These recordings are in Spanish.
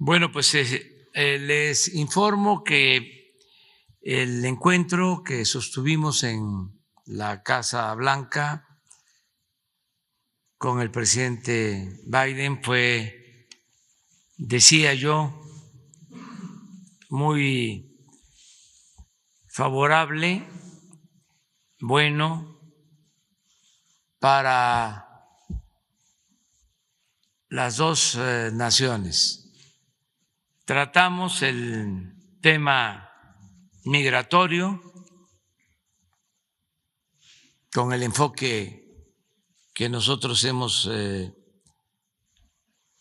Bueno, pues les informo que el encuentro que sostuvimos en la Casa Blanca con el presidente Biden fue, decía yo, muy favorable, bueno para las dos naciones. Tratamos el tema migratorio con el enfoque que nosotros hemos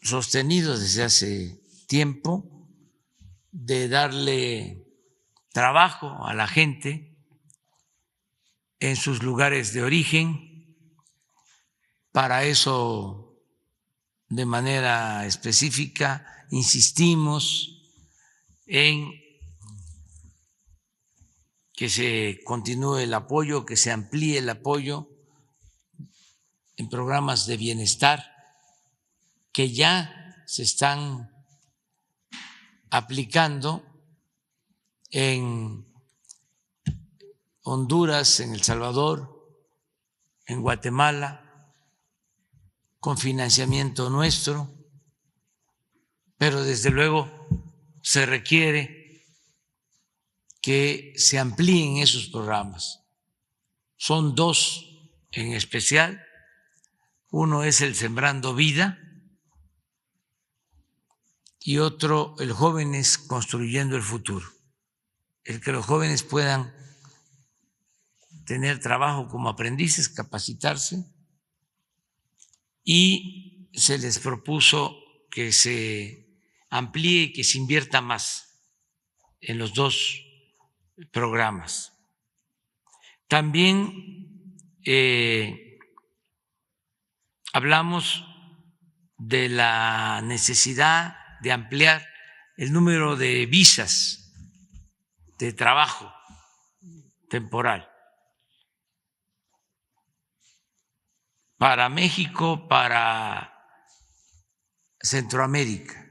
sostenido desde hace tiempo, de darle trabajo a la gente en sus lugares de origen. Para eso, de manera específica, insistimos en que se continúe el apoyo, que se amplíe el apoyo en programas de bienestar que ya se están aplicando en Honduras, en El Salvador, en Guatemala, con financiamiento nuestro, pero desde luego se requiere que se amplíen esos programas. Son dos en especial. Uno es el Sembrando Vida y otro el Jóvenes Construyendo el Futuro. El que los jóvenes puedan tener trabajo como aprendices, capacitarse, y se les propuso que se amplíe y que se invierta más en los dos programas. También hablamos de la necesidad de ampliar el número de visas de trabajo temporal para México, para Centroamérica.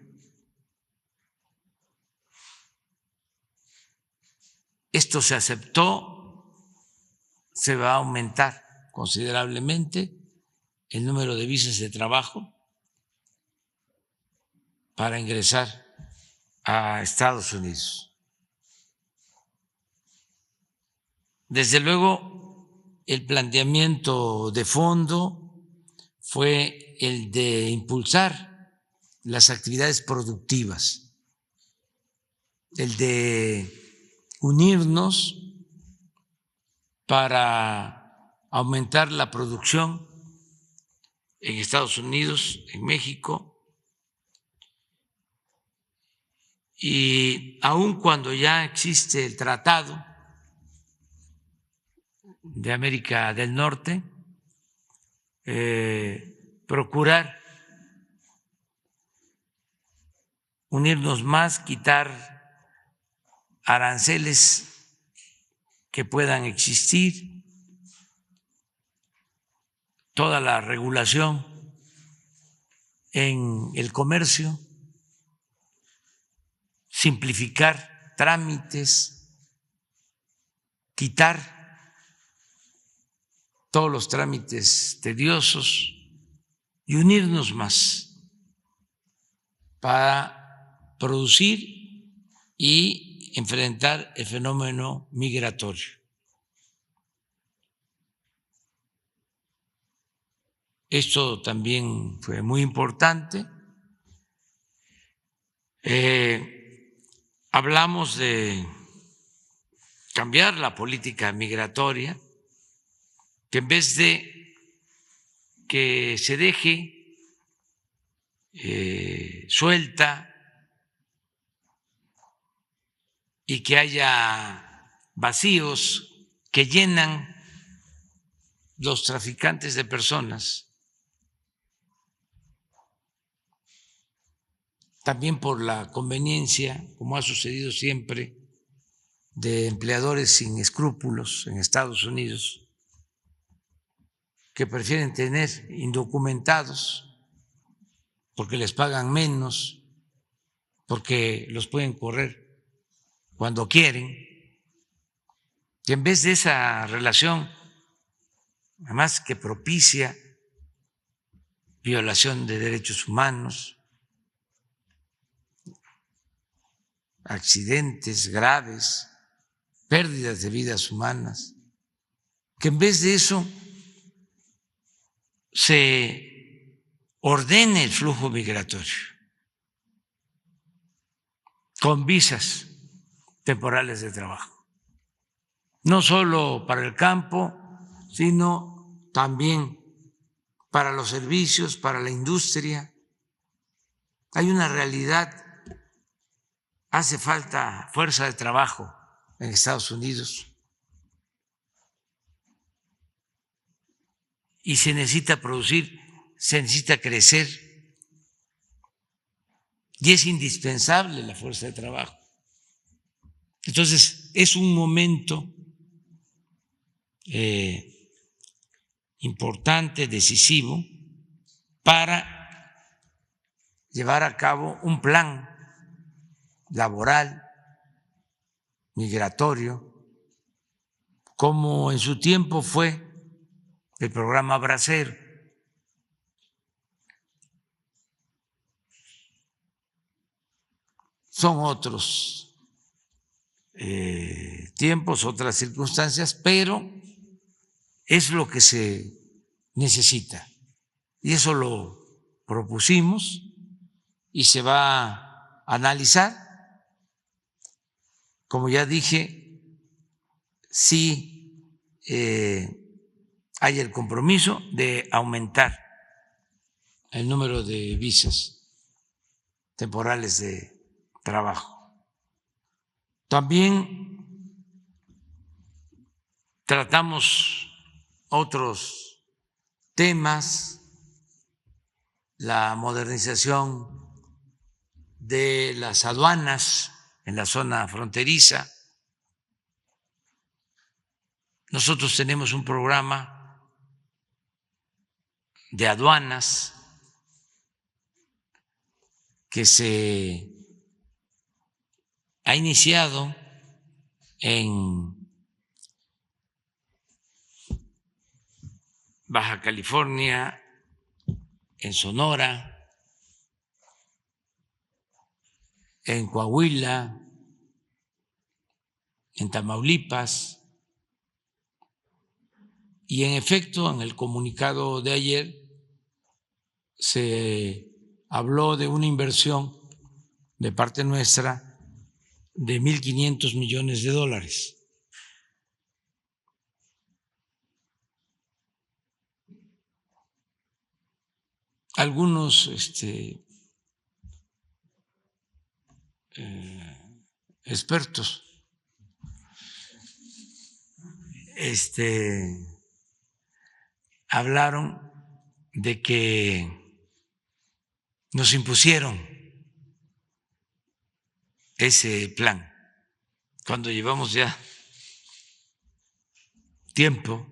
Esto se aceptó, se va a aumentar considerablemente el número de visas de trabajo para ingresar a Estados Unidos. Desde luego, el planteamiento de fondo fue el de impulsar las actividades productivas, el de unirnos para aumentar la producción en Estados Unidos, en México, y aun cuando ya existe el Tratado de América del Norte, procurar unirnos más, quitar aranceles que puedan existir, toda la regulación en el comercio, simplificar trámites, quitar todos los trámites tediosos y unirnos más para producir y enfrentar el fenómeno migratorio. Esto también fue muy importante. Hablamos de cambiar la política migratoria, que en vez de que se deje suelta y que haya vacíos que llenan los traficantes de personas, también por la conveniencia, como ha sucedido siempre, de empleadores sin escrúpulos en Estados Unidos, que prefieren tener indocumentados porque les pagan menos, porque los pueden correr cuando quieren, y en vez de esa relación, además que propicia violación de derechos humanos, accidentes graves, pérdidas de vidas humanas, que en vez de eso se ordene el flujo migratorio con visas temporales de trabajo, no solo para el campo, sino también para los servicios, para la industria. Hay una realidad, hace falta fuerza de trabajo en Estados Unidos y se necesita producir, se necesita crecer y es indispensable la fuerza de trabajo. Entonces, es un momento importante, decisivo, para llevar a cabo un plan laboral, migratorio, como en su tiempo fue el programa Bracero. Son otros tiempos, otras circunstancias, pero es lo que se necesita. Y eso lo propusimos y se va a analizar. Como ya dije, sí hay el compromiso de aumentar el número de visas temporales de trabajo. También tratamos otros temas, la modernización de las aduanas en la zona fronteriza. Nosotros tenemos un programa de aduanas que se ha iniciado en Baja California, en Sonora, en Coahuila, en Tamaulipas, y en efecto en el comunicado de ayer se habló de una inversión de parte nuestra de 1.500 millones de dólares. Algunos expertos hablaron de que nos impusieron ese plan cuando llevamos ya tiempo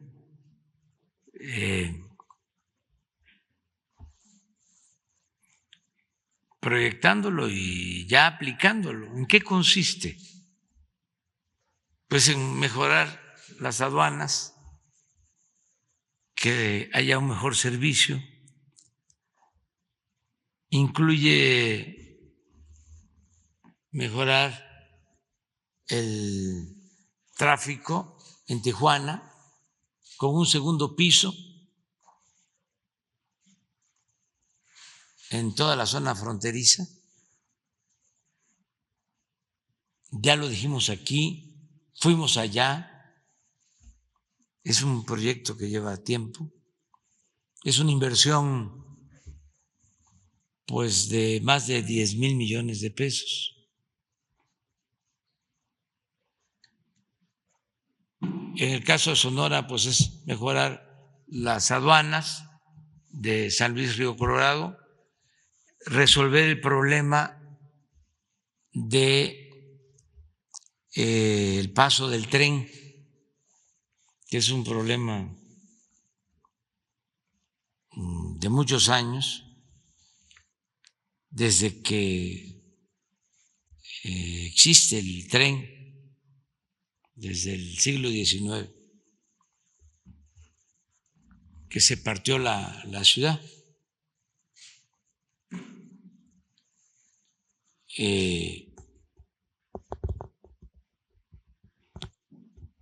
proyectándolo y ya aplicándolo. ¿En qué consiste? Pues en mejorar las aduanas, que haya un mejor servicio, incluye mejorar el tráfico en Tijuana con un segundo piso en toda la zona fronteriza. Ya lo dijimos aquí, fuimos allá, es un proyecto que lleva tiempo, es una inversión pues de más de 10,000 millones de pesos. En el caso de Sonora, pues es mejorar las aduanas de San Luis Río Colorado, resolver el problema de el paso del tren, que es un problema de muchos años, desde que existe el tren desde el siglo XIX, que se partió la ciudad.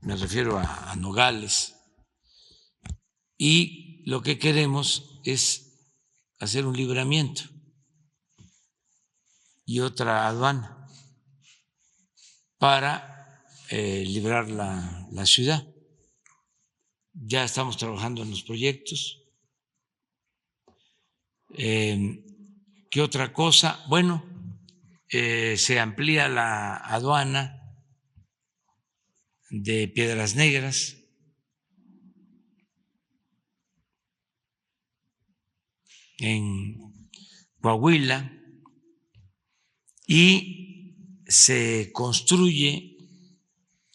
Me refiero a Nogales, y lo que queremos es hacer un libramiento y otra aduana para librar la ciudad. Ya estamos trabajando en los proyectos. ¿Qué otra cosa? Bueno, se amplía la aduana de Piedras Negras, en Coahuila, y se construye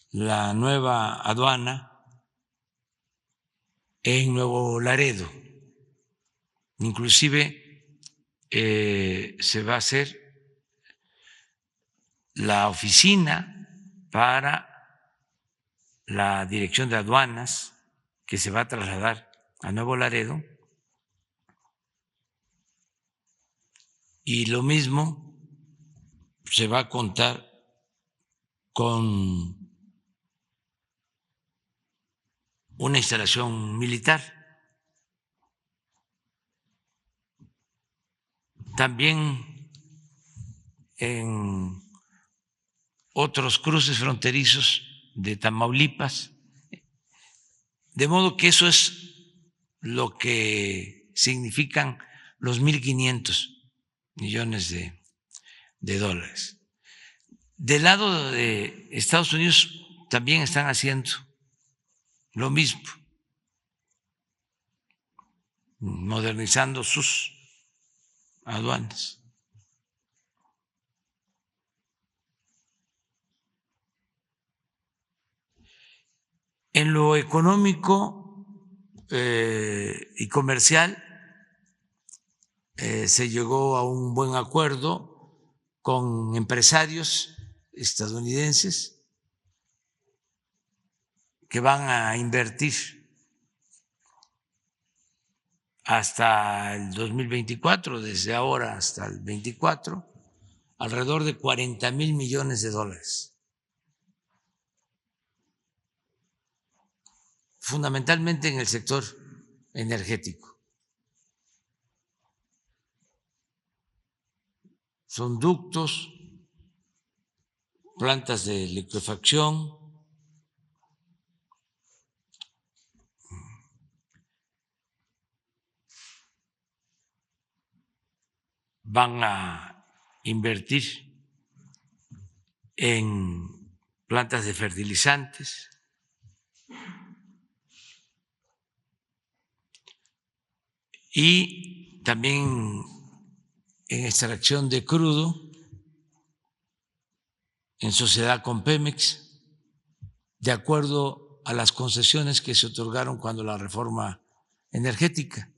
la nueva aduana en Nuevo Laredo. Inclusive se va a hacer la oficina para la Dirección de Aduanas, que se va a trasladar a Nuevo Laredo, y lo mismo se va a contar con una instalación militar. También en otros cruces fronterizos de Tamaulipas, de modo que eso es lo que significan los 1.500 millones de dólares. Del lado de Estados Unidos también están haciendo lo mismo, modernizando sus aduanas. En lo económico y comercial se llegó a un buen acuerdo con empresarios estadounidenses que van a invertir hasta el 2024, desde ahora hasta el 24, alrededor de 40,000 millones de dólares. Fundamentalmente en el sector energético. Son ductos, plantas de liquefacción, van a invertir en plantas de fertilizantes, y también en extracción de crudo, en sociedad con Pemex, de acuerdo a las concesiones que se otorgaron cuando la reforma energética.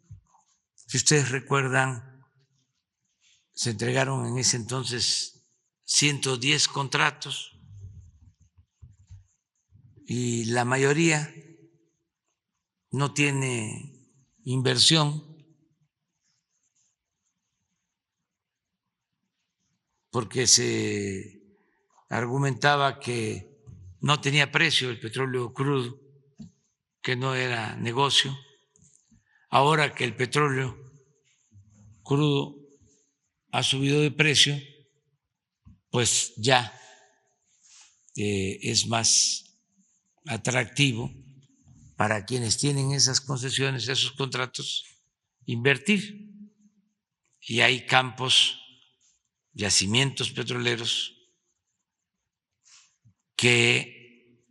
Si ustedes recuerdan, se entregaron en ese entonces 110 contratos y la mayoría no tiene inversión porque se argumentaba que no tenía precio el petróleo crudo, que no era negocio. Ahora que el petróleo crudo ha subido de precio, pues ya es más atractivo para quienes tienen esas concesiones, esos contratos, invertir. Y hay campos, yacimientos petroleros que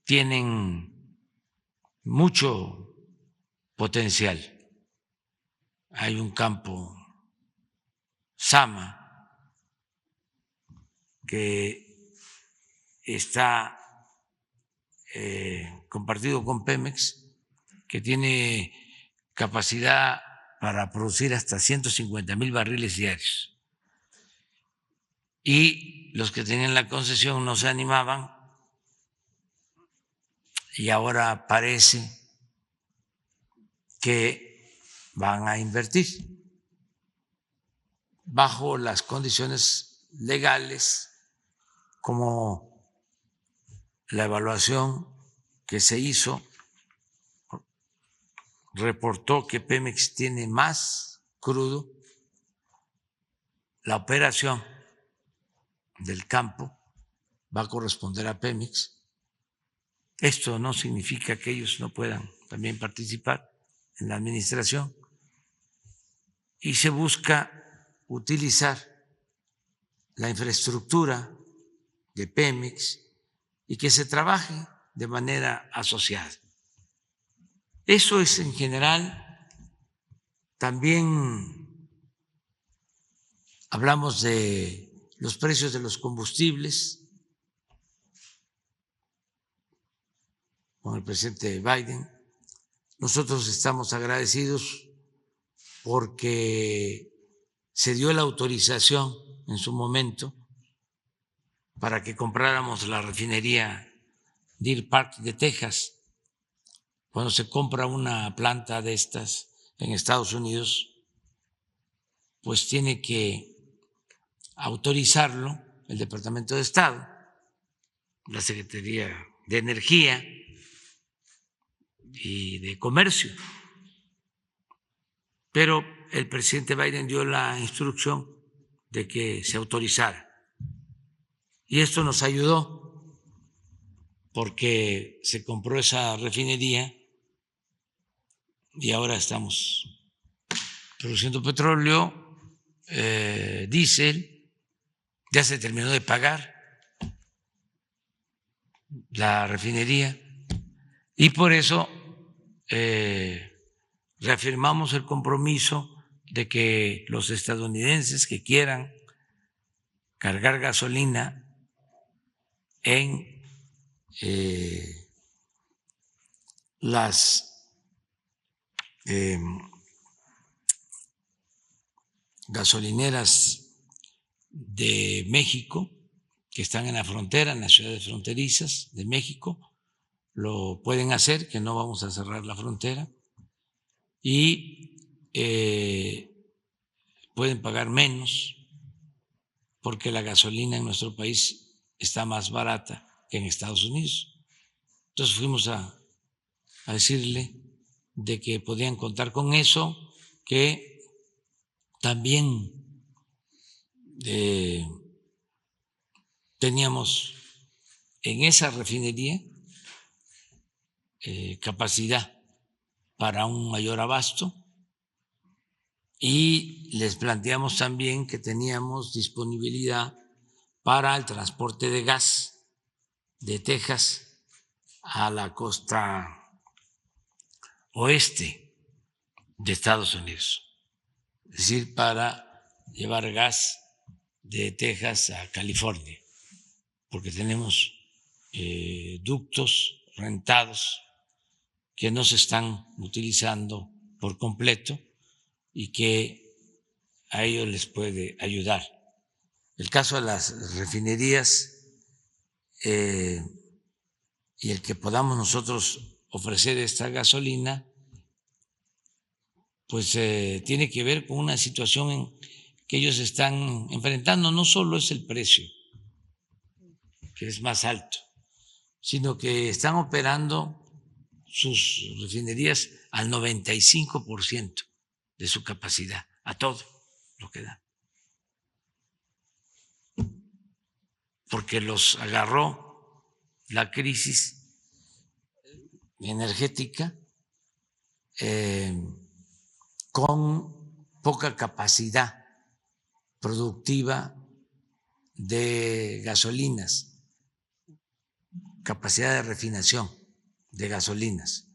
tienen mucho potencial. Hay un campo Sama que está compartido con Pemex, que tiene capacidad para producir hasta 150,000 barriles diarios. y los que tenían la concesión no se animaban y ahora parece que van a invertir bajo las condiciones legales, como la evaluación que se hizo reportó que Pemex tiene más crudo, la operación del campo va a corresponder a Pemex. Esto no significa que ellos no puedan también participar en la administración y se busca utilizar la infraestructura de Pemex y que se trabaje de manera asociada. Eso es en general. También hablamos de los precios de los combustibles con el presidente Biden. Nosotros estamos agradecidos porque se dio la autorización en su momento para que compráramos la refinería Deer Park de Texas. Cuando se compra una planta de estas en Estados Unidos, pues tiene que autorizarlo el Departamento de Estado, la Secretaría de Energía y de Comercio. Pero el presidente Biden dio la instrucción de que se autorizara. Y esto nos ayudó porque se compró esa refinería y ahora estamos produciendo petróleo, diésel, ya se terminó de pagar la refinería y por eso reafirmamos el compromiso de que los estadounidenses que quieran cargar gasolina en las gasolineras de México que están en la frontera, en las ciudades fronterizas de México, lo pueden hacer, que no vamos a cerrar la frontera, y pueden pagar menos porque la gasolina en nuestro país está más barata que en Estados Unidos. Entonces fuimos a decirle de que podían contar con eso, que también teníamos en esa refinería capacidad para un mayor abasto y les planteamos también que teníamos disponibilidad para el transporte de gas de Texas a la costa oeste de Estados Unidos, es decir, para llevar gas de Texas a California, porque tenemos ductos rentados que no se están utilizando por completo y que a ellos les puede ayudar. El caso de las refinerías y el que podamos nosotros ofrecer esta gasolina, pues tiene que ver con una situación que ellos están enfrentando. No solo es el precio, que es más alto, sino que están operando sus refinerías al 95% de su capacidad, a todo lo que da. Porque los agarró la crisis energética con poca capacidad productiva de gasolinas, capacidad de refinación de gasolinas.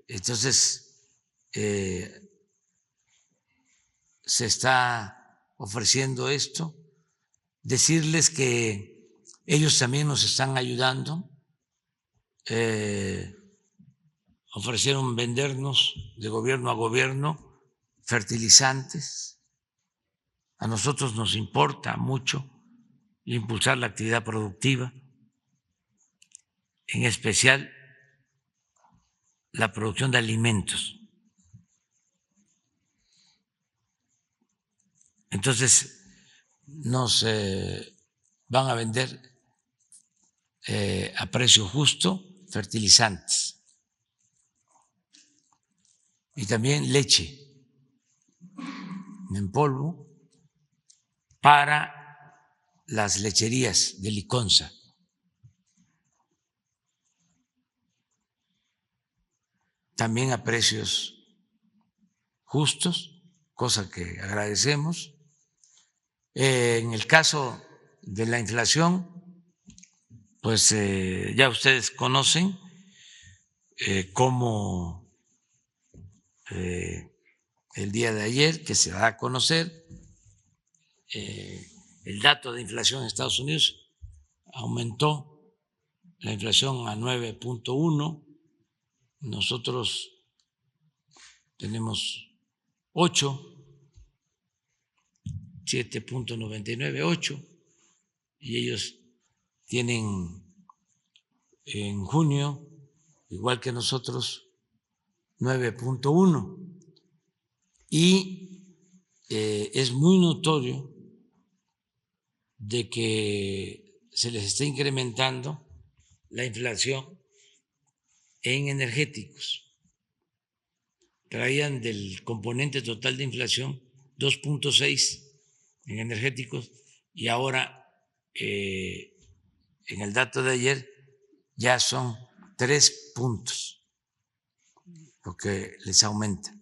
Entonces, se está ofreciendo esto, decirles que ellos también nos están ayudando, ofrecieron vendernos de gobierno a gobierno fertilizantes. A nosotros nos importa mucho impulsar la actividad productiva, en especial la producción de alimentos. Entonces, nos van a vender a precio justo fertilizantes y también leche en polvo para las lecherías de Liconza. También a precios justos, cosa que agradecemos. En el caso de la inflación, pues ya ustedes conocen cómo el día de ayer, que se da a conocer el dato de inflación en Estados Unidos, aumentó la inflación a 9.1, nosotros tenemos 8, 7.99, 8, y ellos tienen en junio, igual que nosotros, 9.1. Y es muy notorio de que se les está incrementando la inflación en energéticos. Traían del componente total de inflación 2.6 en energéticos y ahora en el dato de ayer ya son 3 puntos lo que les aumenta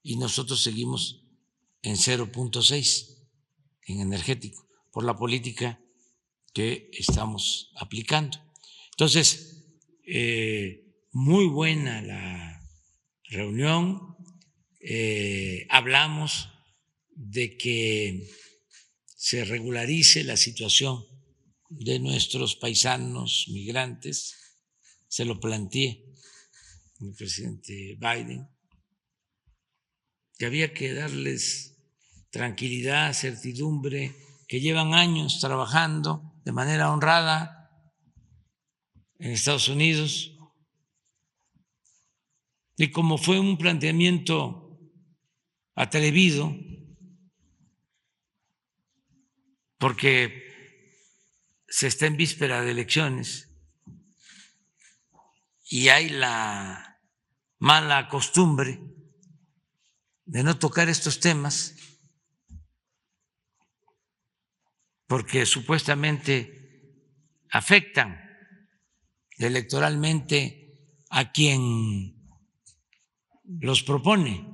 y nosotros seguimos en 0.6 en energético por la política que estamos aplicando. Entonces, muy buena la reunión, hablamos de que se regularice la situación de nuestros paisanos migrantes, se lo planteé al presidente Biden, que había que darles tranquilidad, certidumbre, que llevan años trabajando de manera honrada en Estados Unidos. Y como fue un planteamiento atrevido, porque se está en víspera de elecciones y hay la mala costumbre de no tocar estos temas, porque supuestamente afectan electoralmente a quien los propone.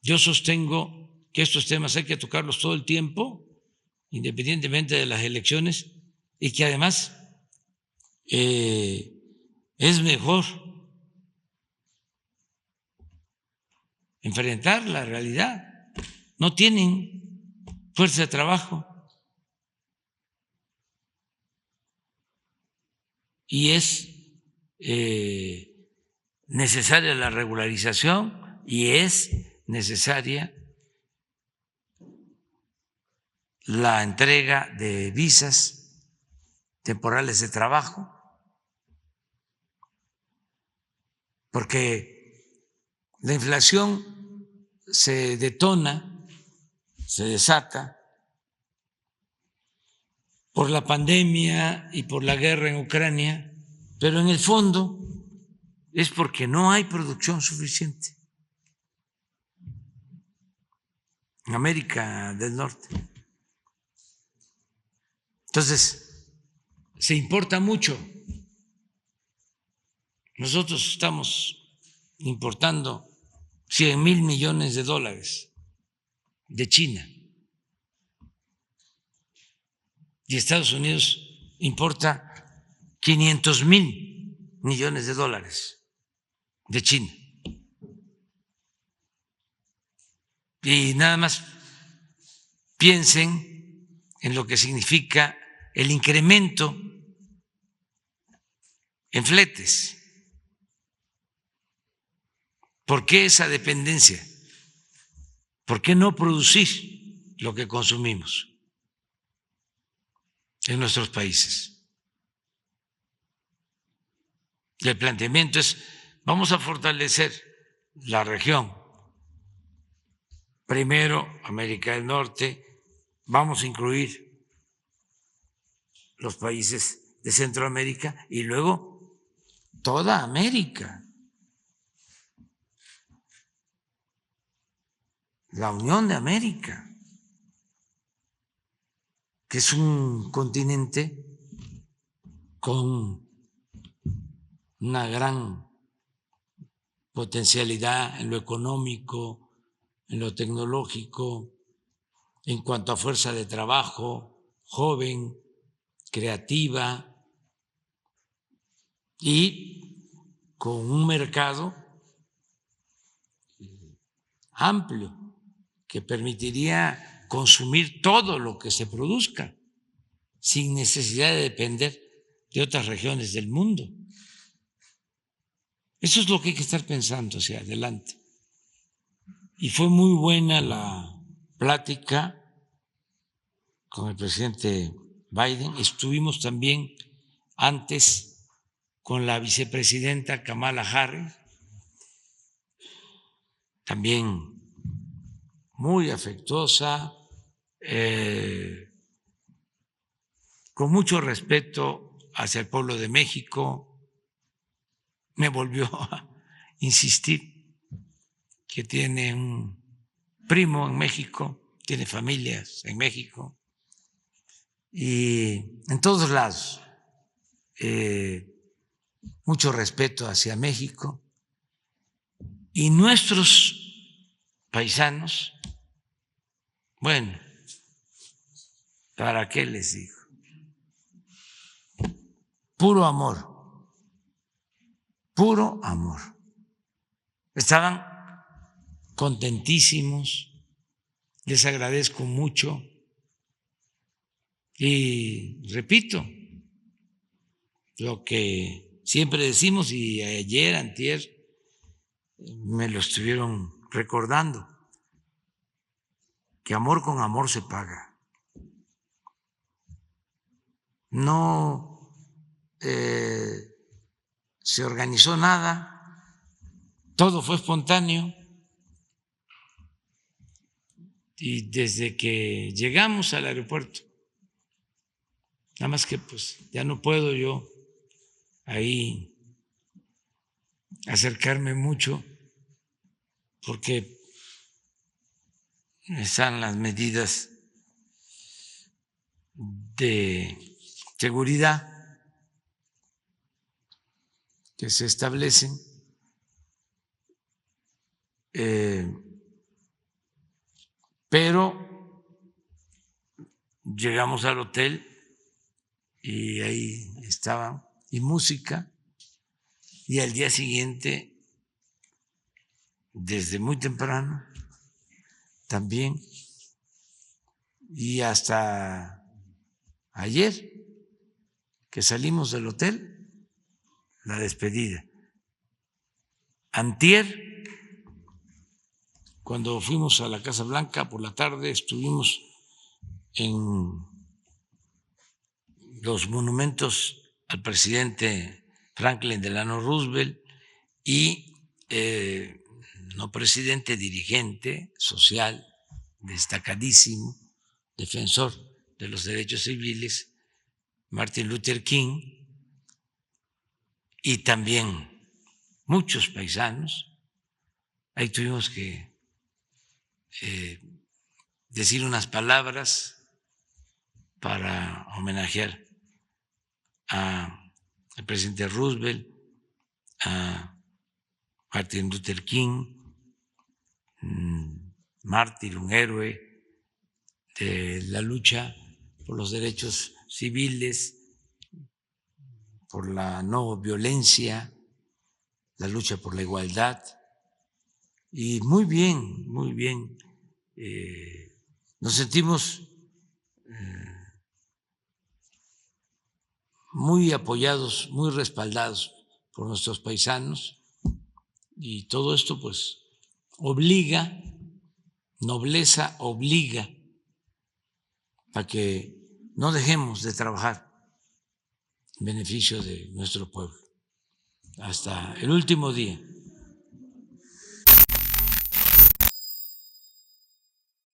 Yo sostengo que estos temas hay que tocarlos todo el tiempo, independientemente de las elecciones, y que además es mejor enfrentar la realidad. No tienen fuerza de trabajo y es necesaria la regularización y es necesaria la entrega de visas temporales de trabajo, porque la inflación se detona, se desata por la pandemia y por la guerra en Ucrania, pero en el fondo es porque no hay producción suficiente en América del Norte. Entonces, se importa mucho. Nosotros estamos importando 100,000 millones de dólares de China y Estados Unidos importa 500,000 millones de dólares de China. Y nada más piensen en lo que significa el incremento en fletes. ¿Por qué esa dependencia? ¿Por qué no producir lo que consumimos? en nuestros países. El planteamiento es, vamos a fortalecer la región. Primero, América del Norte, vamos a incluir los países de Centroamérica y luego toda América. La Unión de América, que es un continente con una gran potencialidad en lo económico, en lo tecnológico, en cuanto a fuerza de trabajo, joven, creativa y con un mercado amplio que permitiría consumir todo lo que se produzca sin necesidad de depender de otras regiones del mundo. Eso es lo que hay que estar pensando hacia adelante. Y fue muy buena la plática con el presidente Biden. Estuvimos también antes con la vicepresidenta Kamala Harris, también muy afectuosa, con mucho respeto hacia el pueblo de México. Me volvió a insistir que tiene un primo en México, tiene familias en México y en todos lados. Mucho respeto hacia México y nuestros paisanos, bueno, ¿para qué les digo? Puro amor, puro amor. Estaban contentísimos, les agradezco mucho y repito lo que siempre decimos y ayer, antier, me lo estuvieron recordando, que amor con amor se paga. No se organizó nada, todo fue espontáneo y desde que llegamos al aeropuerto, nada más que pues ya no puedo yo ahí acercarme mucho porque están las medidas de seguridad que se establecen, pero llegamos al hotel y ahí estaban, y música, y al día siguiente, desde muy temprano, también, y hasta ayer que salimos del hotel, la despedida. Antier, cuando fuimos a la Casa Blanca por la tarde, estuvimos en los monumentos al presidente Franklin Delano Roosevelt y no presidente, dirigente social, destacadísimo, defensor de los derechos civiles, Martin Luther King, y también muchos paisanos. Ahí tuvimos que decir unas palabras para homenajear al presidente Roosevelt, a Martin Luther King, mártir, un héroe de la lucha por los derechos civiles, por la no violencia, la lucha por la igualdad. Y muy bien, muy bien. Nos sentimos muy apoyados, muy respaldados por nuestros paisanos y todo esto pues nobleza obliga a que no dejemos de trabajar en beneficio de nuestro pueblo hasta el último día.